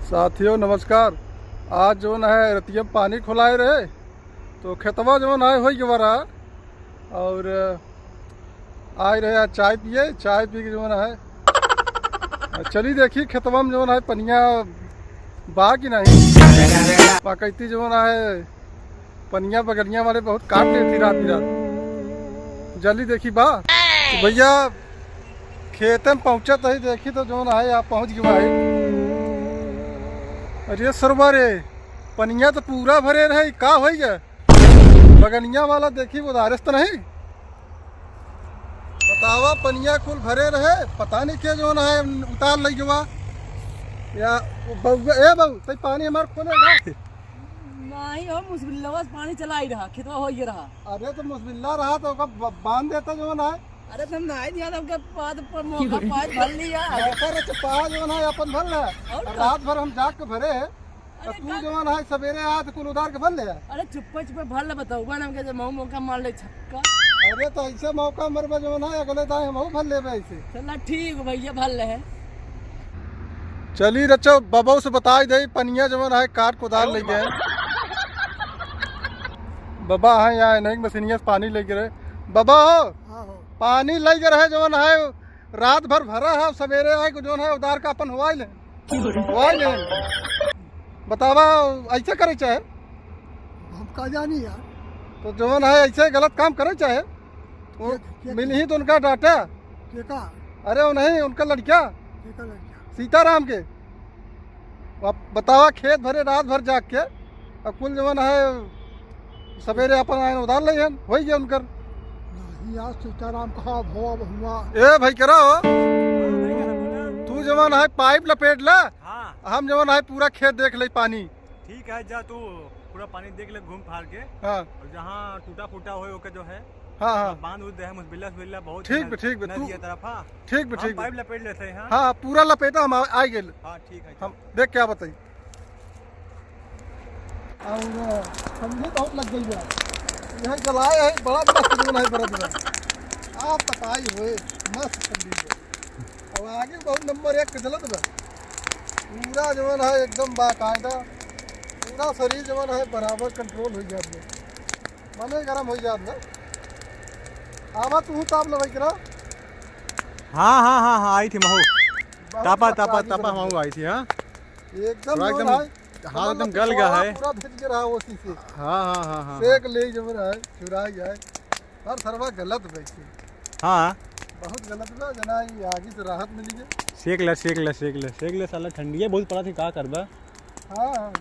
साथियों नमस्कार। आज जो है रतिया में पानी खुलाए रहे तो खेतवा जो है हो गया और आए रहे आज चाय पी के जो है चली देखी खेतवा में जो है पनिया बा कि नहीं बाकैती जो है पनिया बगलिया वाले बहुत काट लेती रात जल्दी देखी बा तो भैया खेत में पहुँचत ही देखी तो जो है आप पहुँच गए भाई। अरे सरवा रे पनिया तो पूरा भरे रहे का हो गया बगनिया वाला देखी उदारस तो नहीं बतावा पनिया कुल भरे रहे पता नहीं क्या जो है उतार लग गया या ए बहू तई पानी हमार खोलेगा नहीं हो मुस्बिल्ला पानी चला ही रहा खेतवा हो ही रहा। अरे तो मुस्बिल्ला रहा तो बांध देता जो है। अरे तुम नहीं दिया तब के पाद पर मौका पाद भर लिया ऐसा तो पा जो है अपन भर ले रात भर हम जाग के भरे तो तू जो है सवेरे आ तो कुल उधार के भर ले। अरे चुप्पे भर ले बताऊंगा ना के मौका मार ले छक्का। अरे तो ऐसे मौका मरबा जो है अगले दाएं हम भर ले ऐसे। चला ठीक भैया भर ले चली रचो बबो से बता दे पनिया जो है काट कुदार ले गए बाबा है यहाँ नहीं मशीनिया से पानी ले रहे बाबा हो पानी लग रहे जो है रात भर भरा है सवेरे आए जो है उधार का अपन हुआ ले बतावा ऐसे करे चाहे हम का जानी यार तो जो है ऐसे गलत काम करे चाहे मिल ही तो उनका डाटा अरे वो नहीं उनका लड़का सीताराम के बतावा खेत भरे रात भर जाग के और कुल जो है सवेरे अपन आए उधार ले हो गया उनकर यार सीताराम कहा हुआ ए भाई करा हो तू जवान है पाइप लपेट ला। हाँ। हम जवान है पूरा खेत देख ले पानी ठीक है जा तू पूरा पानी देख ले घूम फाड़ के। हाँ। और जहाँ टूटा फूटा हो ओके जो है हाँ हाँ बांध उद है मुस्बिल्ला बहुत ठीक तू तरफ हाँ ठीक ठीक पाइप लपेट लेते हैं। हाँ पूरा लपेटा हम आ गए। हाँ ठीक है हम देख क्या बताई और ठंडी बहुत लग गई है यहाँ जलाए है बड़ा मस्त है बरत आप तपाई हुए मस्त ठंडी है और आगे बहुत नंबर 1 चलत बा पूरा जवन है एकदम बाकायदा पूरा शरीर जवन है बराबर कंट्रोल हो जात है मने गरम हो जात ना आवा तू ताप लगे करा। हाँ आई थी महू तापा महू आई थी। हाँ एकदम हाँ एकदम गल गया है पूरा भिज रहा है उसी से। हाँ सेक ले जब रहा है चुरा जाए हर सर्वा गलत वैसे हाँ बहुत गलत बा जना ये आगे से राहत मिली है। सेक ले साला ठंडी है बहुत पड़ा थी का करबा। हाँ